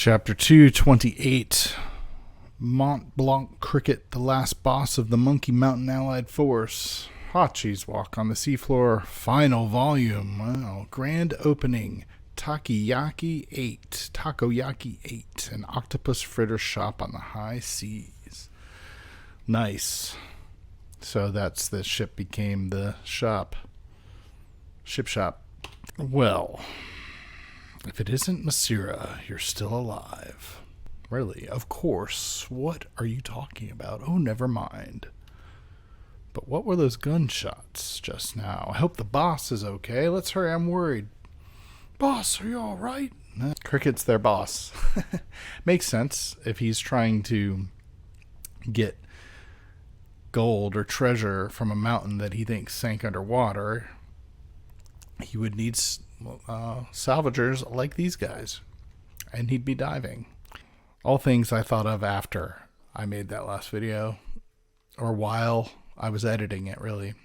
Chapter 228. Mont Blanc Cricket, the last boss of the Monkey Mountain Allied Force. Hachi's Walk on the Seafloor, final volume. Wow, grand opening. Takoyaki 8. An octopus fritter shop on the high seas. Nice. So that's the ship became the shop. Ship shop. Well, if it isn't Masira, you're still alive. Really? Of course. What are you talking about? Oh, never mind. But what were those gunshots just now? I hope the boss is okay. Let's hurry, I'm worried. Boss, are you alright? Cricket's their boss. Makes sense if he's trying to get gold or treasure from a mountain that he thinks sank underwater. He would need salvagers like these guys, and he'd be diving. All things I thought of after I made that last video, or while I was editing it, really.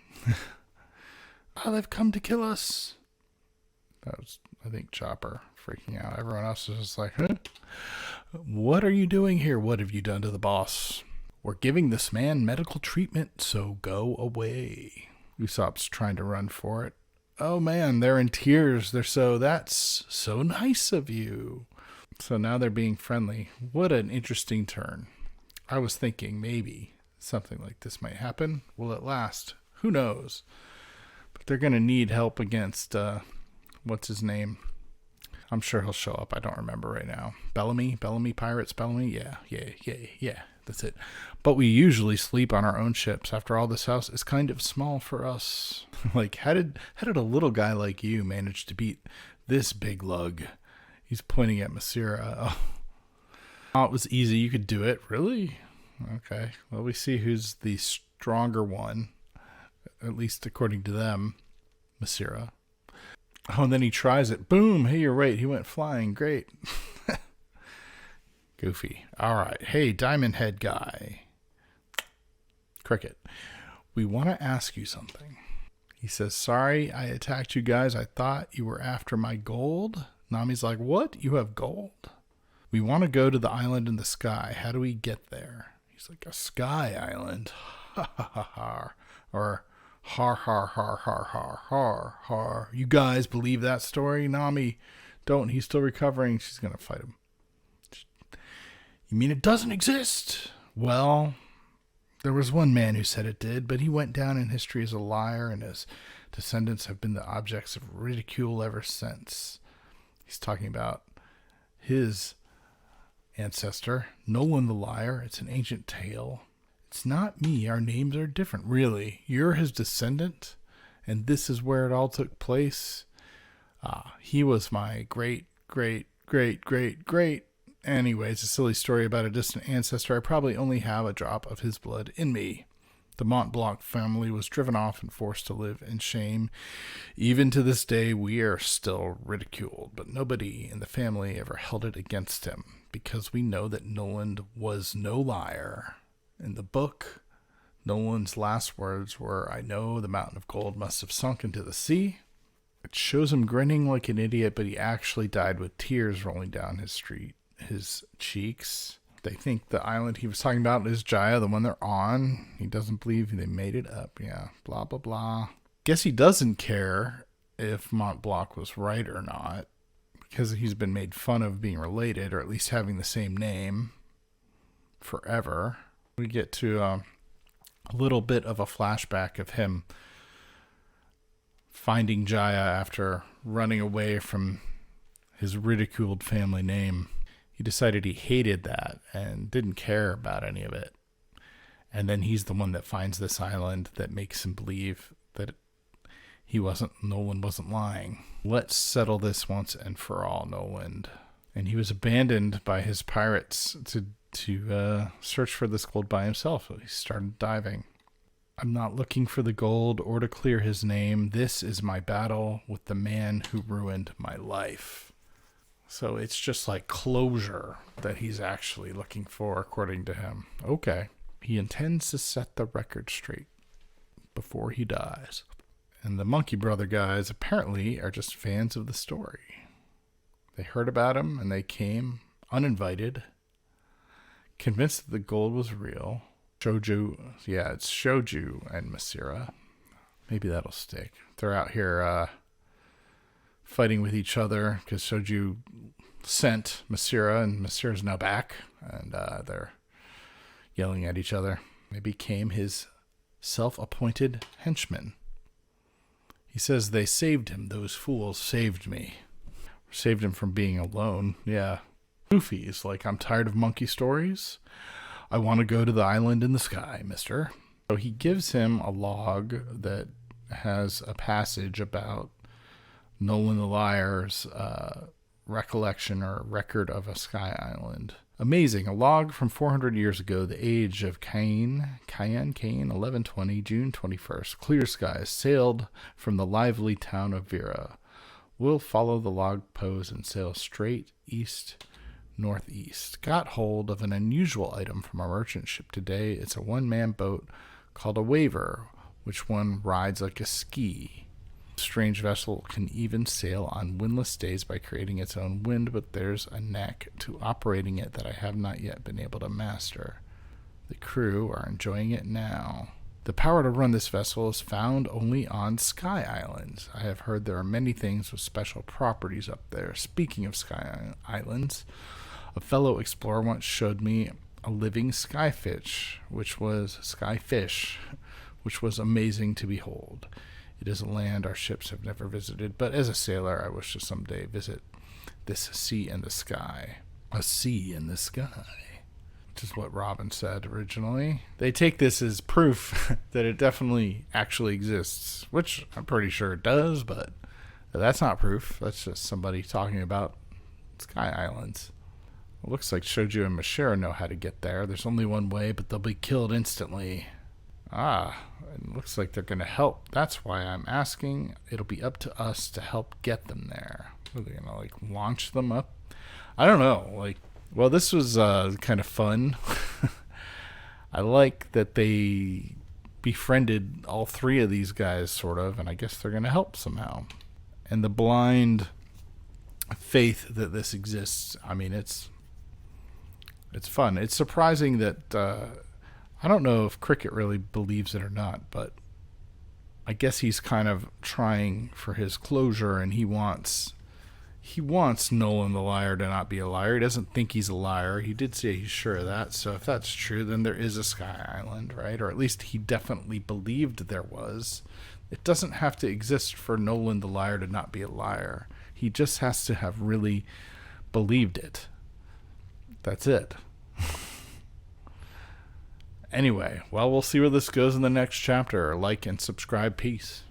They've come to kill us. That was, I think, Chopper freaking out. Everyone else is just like, huh? What are you doing here? What have you done to the boss? We're giving this man medical treatment, so go away. Usopp's trying to run for it. Oh man, they're in tears. That's so nice of you. So now they're being friendly. What an interesting turn. I was thinking maybe something like this might happen. Will it last? Who knows? But they're going to need help against, what's his name? I'm sure he'll show up. I don't remember right now. Bellamy Pirates, Bellamy? Yeah. That's it. But we usually sleep on our own ships. After all, this house is kind of small for us. Like, how did a little guy like you manage to beat this big lug? He's pointing at Masira. Oh, it was easy. You could do it. Really? Okay. Well, we see who's the stronger one, at least according to them. Masira. Oh, and then he tries it. Boom. Hey, you're right. He went flying. Great. Goofy. All right. Hey, Diamond Head guy. Cricket. We want to ask you something. He says, sorry, I attacked you guys. I thought you were after my gold. Nami's like, what? You have gold? We want to go to the island in the sky. How do we get there? He's like, a sky island? Ha ha ha ha. Or har har har har har har har. You guys believe that story? Nami, don't. He's still recovering. She's going to fight him. You mean it doesn't exist? Well, there was one man who said it did, but he went down in history as a liar, and his descendants have been the objects of ridicule ever since. He's talking about his ancestor, Nolan the Liar. It's an ancient tale. It's not me. Our names are different. Really? You're his descendant? And this is where it all took place? He was my great. Anyways, a silly story about a distant ancestor. I probably only have a drop of his blood in me. The Mont Blanc family was driven off and forced to live in shame. Even to this day, we are still ridiculed, but nobody in the family ever held it against him, because we know that Nolan was no liar. In the book, Nolan's last words were, I know the mountain of gold must have sunk into the sea. It shows him grinning like an idiot, but he actually died with tears rolling down his cheeks. They think the island he was talking about is Jaya, the one they're on. He doesn't believe they made it up. Yeah, blah, blah, blah. Guess he doesn't care if Mont Blanc was right or not, because he's been made fun of being related, or at least having the same name forever. We get to a little bit of a flashback of him finding Jaya after running away from his ridiculed family name. He decided he hated that and didn't care about any of it. And then he's the one that finds this island that makes him believe that Nolan wasn't lying. Let's settle this once and for all, Nolan. And he was abandoned by his pirates to search for this gold by himself. So he started diving. I'm not looking for the gold or to clear his name. This is my battle with the man who ruined my life. So it's just like closure that he's actually looking for, according to him. Okay. He intends to set the record straight before he dies. And the Monkey Brother guys apparently are just fans of the story. They heard about him and they came uninvited, convinced that the gold was real. Shoju, yeah, it's Shoju and Masira. Maybe that'll stick. They're out here fighting with each other because Shoju sent Masira, and Masira's now back, and they're yelling at each other. They became his self-appointed henchmen. He says they saved him. Those fools saved me. Saved him from being alone. Yeah. Luffy's like, I'm tired of monkey stories. I want to go to the island in the sky, mister. So he gives him a log that has a passage about Nolan the Liar's recollection or record of a sky island. Amazing. A log from 400 years ago, the age of Cain, 1120, June 21st. Clear skies, sailed from the lively town of Vera. We'll follow the log pose and sail straight east, northeast. Got hold of an unusual item from our merchant ship today. It's a one-man boat called a waver, which one rides like a ski. Strange vessel can even sail on windless days by creating its own wind, but there's a knack to operating it that I have not yet been able to master. The crew are enjoying it now. The power to run this vessel is found only on Sky Islands. I have heard there are many things with special properties up there. Speaking of Sky Islands, a fellow explorer once showed me a living skyfish, which was amazing to behold. It is a land our ships have never visited, but as a sailor, I wish to someday visit this sea in the sky. A sea in the sky, which is what Robin said originally. They take this as proof that it definitely actually exists, which I'm pretty sure it does, but that's not proof. That's just somebody talking about sky islands. It looks like Shoju and Mashira know how to get there. There's only one way, but they'll be killed instantly. It looks like they're going to help. That's why I'm asking. It'll be up to us to help get them there. Are they going to, like, launch them up? I don't know. Like, well, this was kind of fun. I like that they befriended all three of these guys, sort of, and I guess they're going to help somehow. And the blind faith that this exists, I mean, it's fun. It's surprising that... I don't know if Cricket really believes it or not, but I guess he's kind of trying for his closure, and he wants Nolan the liar to not be a liar. He doesn't think he's a liar. He did say he's sure of that. So if that's true, then there is a Sky Island, right? Or at least he definitely believed there was. It doesn't have to exist for Nolan the liar to not be a liar. He just has to have really believed it. That's it. Anyway, well, we'll see where this goes in the next chapter. Like and subscribe. Peace.